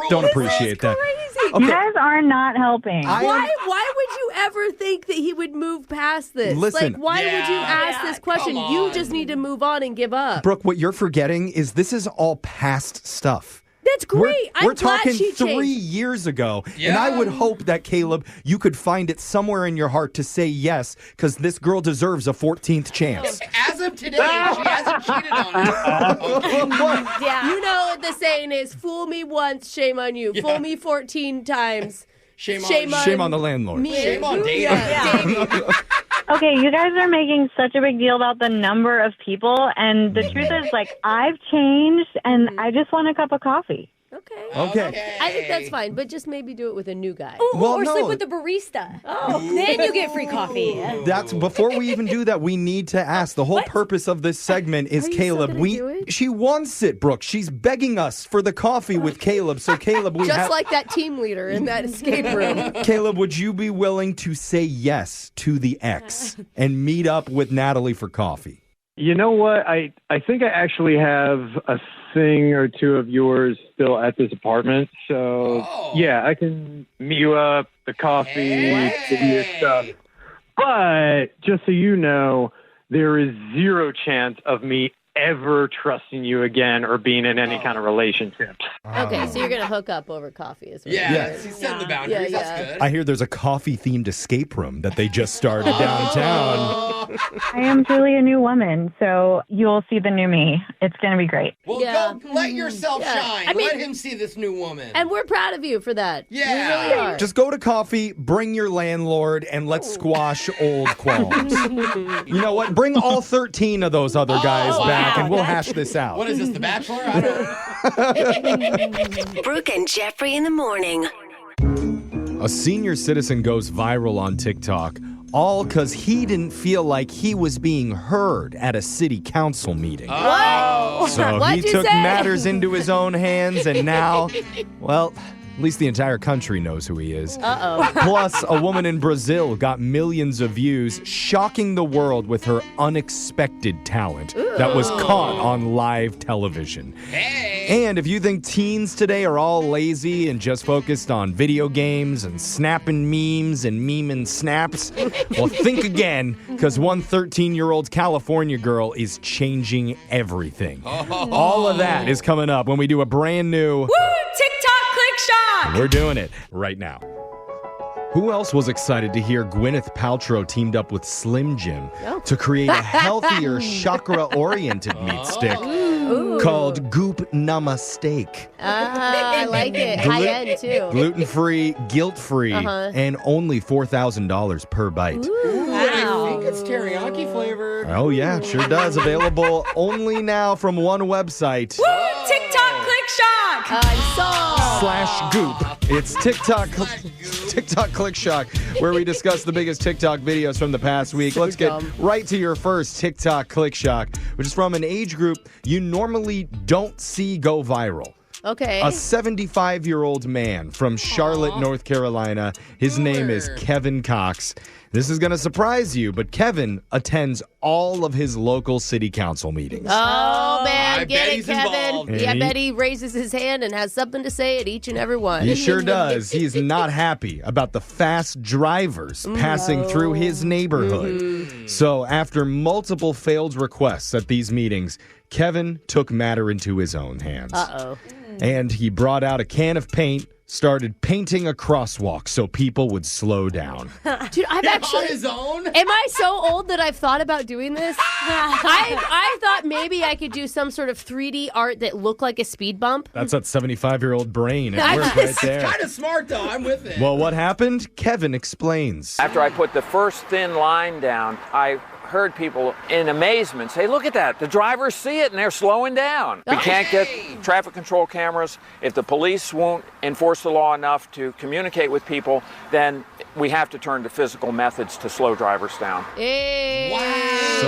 don't appreciate that. Crazy. You guys are not helping. Why would you ever think that he would move past this? Listen. Like, why would you ask this question? come You on. just need to move on and give up. Brooke, what you're forgetting is this is all past stuff. That's great. We're I'm glad talking she 3 changed. years ago. And I would hope that, Caleb, you could find it somewhere in your heart to say yes, because this girl deserves a 14th chance. As of today, she hasn't cheated on her. Yeah. You know what the saying is, fool me once, shame on you. Fool me 14 times. Shame on the landlord. Me. Shame on David. Yeah. Okay, you guys are making such a big deal about the number of people, and the truth is, like, I've changed, and I just want a cup of coffee. Okay. I think that's fine, but just maybe do it with a new guy. Or sleep with the barista. Then you get free coffee. That's before we even do that. We need to ask. The whole purpose of this segment is Are you Caleb. still gonna do it? She wants it, Brooke. She's begging us for the coffee with Caleb. So Caleb, we Just have. like that team leader in that escape room. Caleb, would you be willing to say yes to the ex and meet up with Natalie for coffee? You know what? I think I actually have a thing or two of yours still at this apartment. So, yeah, I can meet you up, the coffee, give you your stuff. But just so you know, there is 0 chance of me ever trusting you again or being in any kind of relationships. Okay, so you're going to hook up over coffee as well. Yeah, he's setting the boundaries. That's good. I hear there's a coffee-themed escape room that they just started downtown. I am truly a new woman, so you'll see the new me. It's going to be great. Well, go let yourself shine. I mean- let him see this new woman. And we're proud of you for that. Yeah. We really are. Just go to coffee, bring your landlord, and let's squash old qualms. You know what? Bring all 13 of those other guys back, and we'll hash this out. What is this, The Bachelor? I don't Brooke and Jeffrey in the morning. A senior citizen goes viral on TikTok, all because he didn't feel like he was being heard at a city council meeting. What? So What'd he you took say? matters into his own hands, and now, well, at least the entire country knows who he is. Uh-oh. Plus, a woman in Brazil got millions of views, shocking the world with her unexpected talent that was caught on live television. And if you think teens today are all lazy and just focused on video games and snapping memes and memeing snaps, well, think again, because one 13-year-old California girl is changing everything. All of that is coming up when we do a brand new... Woo! TikTok Click Shock! We're doing it right now. Who else was excited to hear Gwyneth Paltrow teamed up with Slim Jim to create a healthier, chakra-oriented meat stick called Goop Namasteak? I like it. High end, too. Gluten-free, guilt-free, and only $4,000 per bite. I think it's teriyaki flavored. Oh, yeah, it sure does. Available only now from one website. Woo! TikTok Click Shock! I'm sold. /Goop. It's TikTok Click Shock, where we discuss the biggest TikTok videos from the past week. Let's get right to your first TikTok Click Shock, which is from an age group you normally don't see go viral. Okay. A 75-year-old man from Charlotte, North Carolina. His name is Kevin Cox. This is going to surprise you, but Kevin attends all of his local city council meetings. Oh, man. I Get bet it, he's Kevin. involved. Yeah, I bet he raises his hand and has something to say at each and every one. He sure does. He is not happy about the fast drivers passing through his neighborhood. So after multiple failed requests at these meetings, Kevin took matter into his own hands. Uh-oh. And he brought out a can of paint, started painting a crosswalk so people would slow down. Dude, I've actually... On his own? Am I so old that I've thought about doing this? I thought maybe I could do some sort of 3D art that looked like a speed bump. That's that 75-year-old brain at work right there. Kind of smart, though. I'm with it. Well, what happened? Kevin explains. After I put the first thin line down, I heard people in amazement say, look at that, the drivers see it and they're slowing down. We can't get traffic control cameras. If the police won't enforce the law enough to communicate with people, then we have to turn to physical methods to slow drivers down. Hey. Wow. So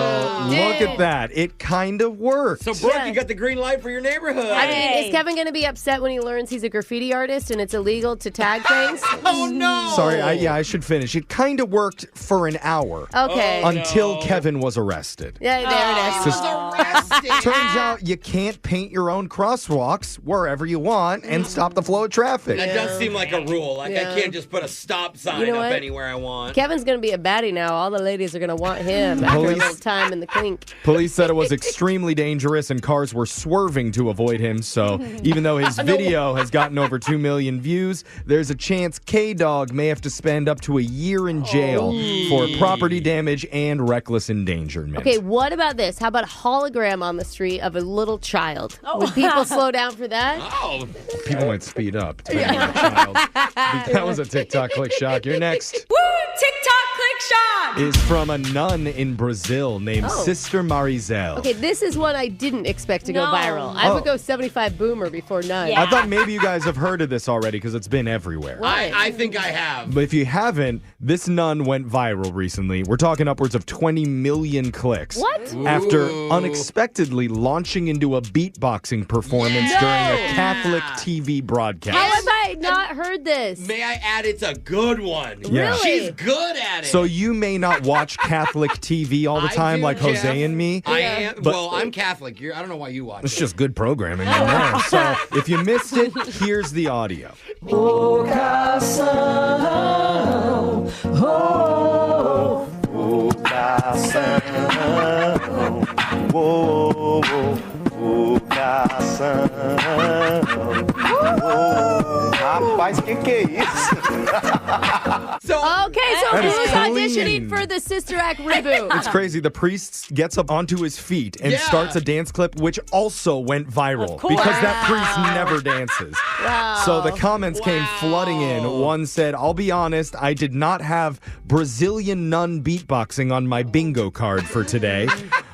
look at that. It kind of worked. So, Brooke, you got the green light for your neighborhood. I mean, is Kevin going to be upset when he learns he's a graffiti artist and it's illegal to tag things? Oh, no. Sorry, I should finish. It kind of worked for an hour. Okay. Until Kevin was arrested. Yeah, there it is. He was arrested. Turns out you can't paint your own crosswalks wherever you want and stop the flow of traffic. That does seem like a rule. Like, I can't just put a stop sign up what? anywhere I want. Kevin's going to be a baddie now. All the ladies are going to want him after a little time in the clink. Police said it was extremely dangerous and cars were swerving to avoid him. So even though his video has gotten over 2 million views, there's a chance K-Dog may have to spend up to a year in jail for property damage and reckless endangerment. Okay, what about this? How about a hologram on the street of a little child? Would people slow down for that? Oh. People might speed up. Depending on the child. That was a TikTok Click Shock. You're next. Woo! TikTok Click Shock! Is from a nun in Brazil named Sister Marizel. Okay, this is one I didn't expect to go viral. I would go 75 boomer before nun. I thought maybe you guys have heard of this already because it's been everywhere. I think I have. But if you haven't, this nun went viral recently. We're talking upwards of 20 million clicks. What? After unexpectedly launching into a beatboxing performance during a Catholic TV broadcast. How have I not heard this? May I add, it's a good one. Yeah. Really? She's good at it. So you may not watch Catholic TV all the time do, like Jeff. Jose and me. I am. But Well, I'm Catholic. I don't know why you watch it's it. just good programming. So if you missed it, here's the audio. Rapaz, que é isso? So That is who's clean. auditioning for the Sister Act reboot? It's crazy. The priest gets up onto his feet and Yeah. starts a dance clip, which also went viral course. because that priest never dances. Wow. So the comments came flooding in. One said, I'll be honest, I did not have Brazilian nun beatboxing on my bingo card for today.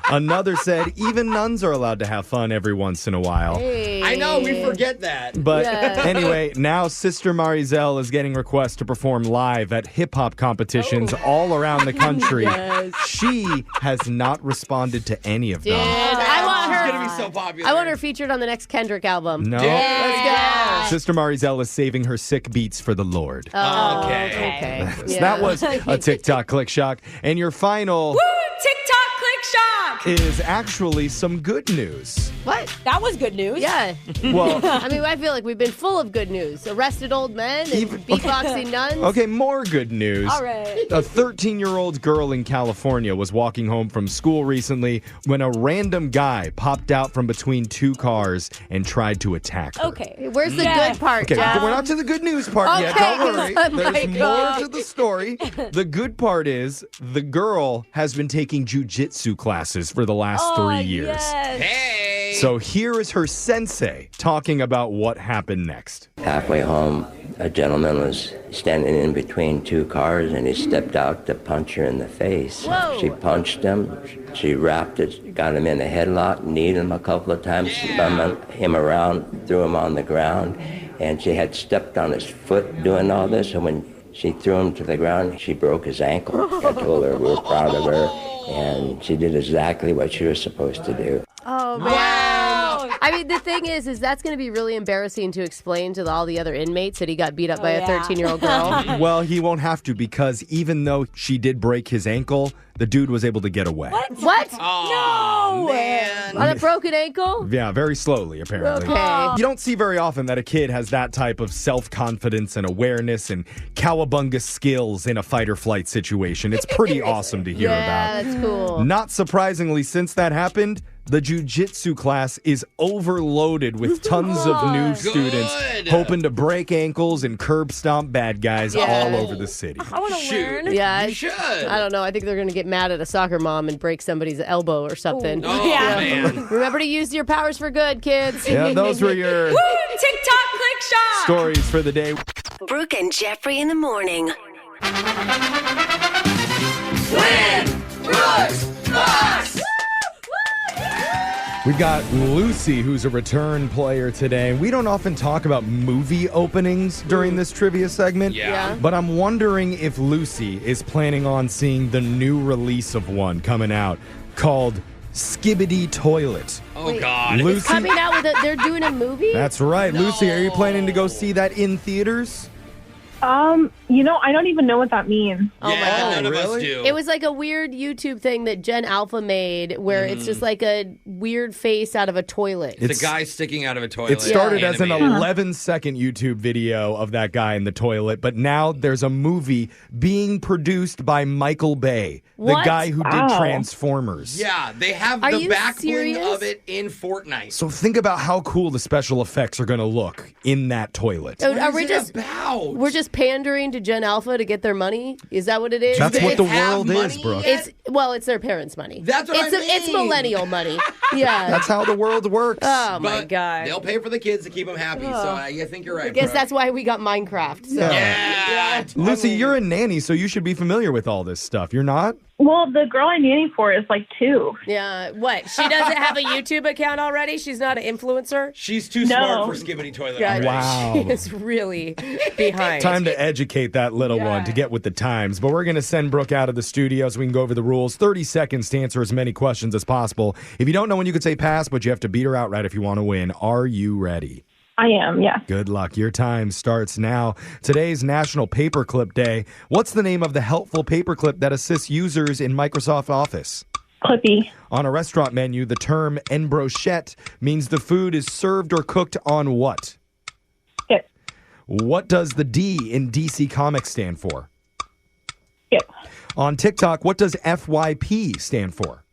Another said, even nuns are allowed to have fun every once in a while. Hey. I know, we forget that. But Yeah. anyway, now Sister Marizelle is getting requests to perform live at hip-hop competitions all around the country. Yes. She has not responded to any of Dude, them. I want her. She's going to be so popular. I want her featured on the next Kendrick album. No. Let's go. Sister Marizelle is saving her sick beats for the Lord. Oh, Okay. So Yeah. that was a TikTok Click Shock. And your final Woo! TikTok Click Shock. is actually some good news. What? That was good news. Yeah. Well, I mean, I feel like we've been full of good news. Arrested old men and beatboxing nuns. okay, more good news. All right. A 13-year-old girl in California was walking home from school recently when a random guy popped out from between two cars and tried to attack her. Okay. Where's the Yeah. good part, Okay, Jeff? we're not to the good news part yet. Okay. Don't worry. Oh There's my more God. to the story. The good part is the girl has been taking jujitsu classes for the last 3 years. Yes. Hey. So here is her sensei talking about what happened next. Halfway home, a gentleman was standing in between two cars and he stepped out to punch her in the face. Whoa. She punched him. She wrapped it, got him in a headlock, kneed him a couple of times, spun him around, threw him on the ground, and she had stepped on his foot doing all this. And when she threw him to the ground, she broke his ankle. I told her we were proud of her, and she did exactly what she was supposed to do. Oh, man. Wow. I mean, the thing is that's going to be really embarrassing to explain to all the other inmates that he got beat up by a 13-year-old girl. Well, he won't have to because even though she did break his ankle, the dude was able to get away. What? Oh, man. On a broken ankle? Yeah, very slowly, apparently. Okay. You don't see very often that a kid has that type of self-confidence and awareness and cowabunga skills in a fight-or-flight situation. It's pretty awesome to hear Yeah, about. that's cool. Not surprisingly, since that happened, the jiu-jitsu class is overloaded with tons of new students hoping to break ankles and curb stomp bad guys all over the city. I want to learn. Yeah, You should. I don't know. I think they're going to get mad at a soccer mom and break somebody's elbow or something. Oh, Yeah. man. Remember to use your powers for good, kids. Yeah, those were your Woo! TikTok Click Shock. stories for the day. Brooke and Jeffrey in the morning. We've got Lucy, who's a return player today. We don't often talk about movie openings during this trivia segment. Yeah. But I'm wondering if Lucy is planning on seeing the new release of one coming out called Skibbity Toilet. Oh, God. Lucy, It's coming out with they're doing a movie? that's right. Lucy, are you planning to go see that in theaters? I don't even know what that means. Oh, my Yeah, God. none of us do. It was like a weird YouTube thing that Gen Alpha made where it's just like a weird face out of a toilet. It's a guy sticking out of a toilet. It started as an animated. 11-second YouTube video of that guy in the toilet, but now there's a movie being produced by Michael Bay, the What? guy who did Wow. Transformers. Yeah, they have Are the you back bling serious? of it in Fortnite. So think about how cool the special effects are going to look in that toilet. So What are is we it just about? we're just pandering to Gen Alpha to get their money? Is that what it is? That's they what the have world is, money Brooke. yet? It's their parents' money. That's what I It's mean. millennial money. Yeah. That's how the world works. Oh my But God. They'll pay for the kids to keep them happy. So I think you're right. I guess bro. that's why we got Minecraft. So. Yeah. Lucy, you're a nanny, so you should be familiar with all this stuff. You're not? Well, the girl I nanny for is like 2. Yeah. What? She doesn't have a YouTube account already? She's not an influencer? She's too No. smart for Skibbity Toilet. God, already. Wow. She is really behind. Time to educate that little Yeah. one to get with the times. But we're going to send Brooke out of the studio so we can go over the rules. 30 seconds to answer as many questions as possible. If you don't know when, you could say pass, but you have to beat her outright if you want to win. Are you ready? I am, yeah. Good luck. Your time starts now. Today's National Paperclip Day. What's the name of the helpful paperclip that assists users in Microsoft Office? Clippy. On a restaurant menu, the term en brochette means the food is served or cooked on what? Skip. What does the D in DC Comics stand for? Skip. On TikTok, what does FYP stand for?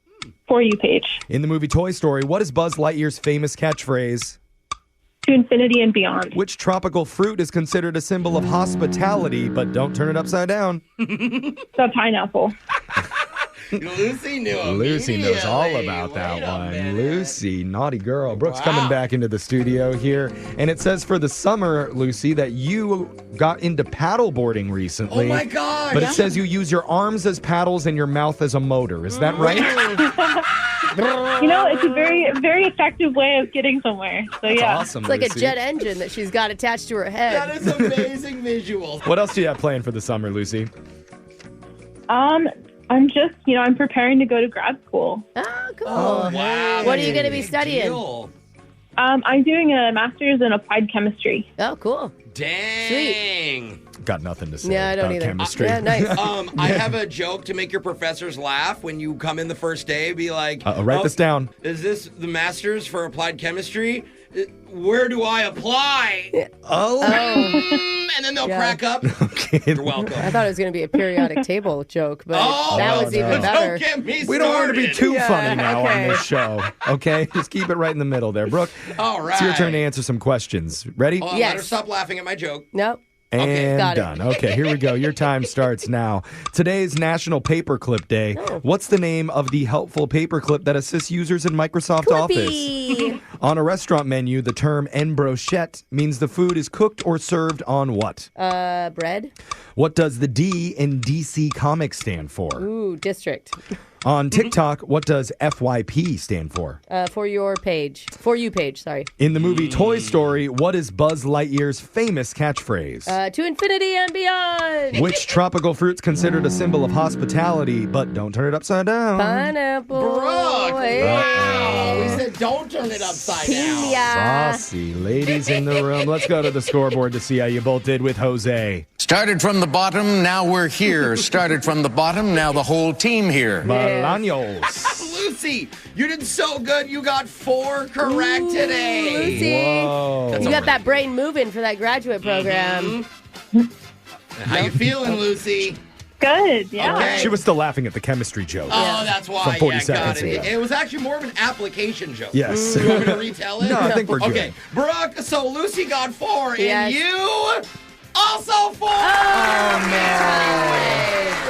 For You page. In the movie Toy Story, what is Buzz Lightyear's famous catchphrase? To infinity and beyond. Which tropical fruit is considered a symbol of hospitality, but don't turn it upside down? The pineapple. Lucy knew Lucy knows all about that one. Lucy, naughty girl. Brooke's coming back into the studio here. And it says for the summer, Lucy, that you got into paddleboarding recently. Oh, my God. But it says you use your arms as paddles and your mouth as a motor. Is that right? It's a very, very effective way of getting somewhere. So, That's yeah. awesome, It's like Lucy. a jet engine that she's got attached to her head. That is amazing visual. What else do you have planned for the summer, Lucy? I'm just, I'm preparing to go to grad school. Oh, cool. Oh, wow. What are you going to be Big studying? deal. I'm doing a master's in applied chemistry. Oh, cool. Dang. Got nothing to say Yeah, I don't about either. chemistry. Yeah, nice. I have a joke to make your professors laugh when you come in the first day. Be like, Write this down. Is this the master's for applied chemistry? Where do I apply? Oh. And then they'll Yeah. crack up. Okay. You're welcome. I thought it was going to be a periodic table joke, but Oh, that was no. even better. Don't get me We don't want to be started. too Yeah, funny now okay. on this show, okay? Just keep it right in the middle there. Brooke, All right. it's your turn to answer some questions. Ready? Oh, Yes. Let her stop laughing at my joke. Nope. And got it. done. Okay, here we go. Your time starts now. Today's National Paperclip Day. Oh. What's the name of the helpful paperclip that assists users in Microsoft Office? Clippy. On a restaurant menu, the term en brochette means the food is cooked or served on what? Bread. What does the D in DC Comics stand for? Ooh, district. On TikTok, what does FYP stand for? For your page. For you page, sorry. In the movie Toy Story, what is Buzz Lightyear's famous catchphrase? To infinity and beyond. Which tropical fruit's considered a symbol of hospitality, but don't turn it upside down? Pineapple. Brooke, Hey. wow. We said don't turn it upside down. Pina. Saucy ladies in the room. Let's go to the scoreboard to see how you both did with Jose. Started from the bottom, now we're here. Started from the bottom, now the whole team here. Bolaños. Lucy, you did so good. You got 4 correct today. Lucy. Whoa. You got that brain moving for that graduate program. How you feeling, Lucy? Good, yeah. Okay. She was still laughing at the chemistry joke. Oh, that's why. From 40 Yeah, got seconds it. ago. It was actually more of an application joke. Yes. You want me to retell it? No, I think we're good. Okay, Brooke, so Lucy got 4, Yes. and you also 4. Oh, man.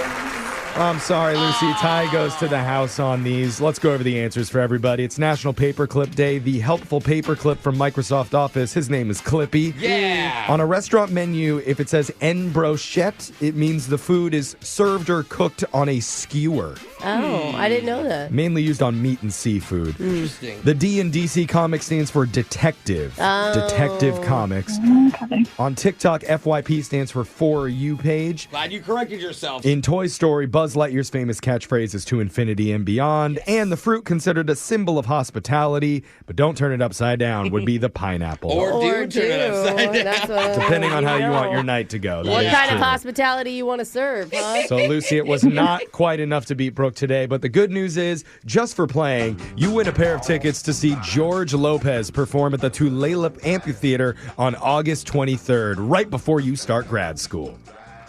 I'm sorry, Lucy. Ty goes to the house on these. Let's go over the answers for everybody. It's National Paperclip Day. The helpful paperclip from Microsoft Office. His name is Clippy. Yeah. On a restaurant menu, if it says en brochette, it means the food is served or cooked on a skewer. Oh, I didn't know that. Mainly used on meat and seafood. Interesting. The D in DC Comics stands for detective. Oh. Detective Comics. Okay. On TikTok, FYP stands for For You page. Glad you corrected yourself. In Toy Story, Buzz Lightyear's famous catchphrase is to infinity and beyond. And the fruit considered a symbol of hospitality, but don't turn it upside down, would be the pineapple. Or do turn it upside down. That's what Depending on how you know. want your night to go. That What is kind true. of hospitality you want to serve, huh? So, Lucy, it was not quite enough to beat Brooke today, but the good news is, just for playing, you win a pair of tickets to see George Lopez perform at the Tulalip Amphitheater on August 23rd, right before you start grad school.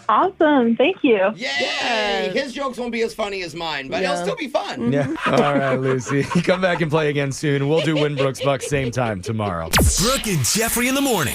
Awesome. Thank you. Yay! His jokes won't be as funny as mine, but it'll Yeah. still be fun. Yeah. All right, Lucy. Come back and play again soon. We'll do Win Brooks Bucks same time tomorrow. Brooke and Jeffrey in the morning.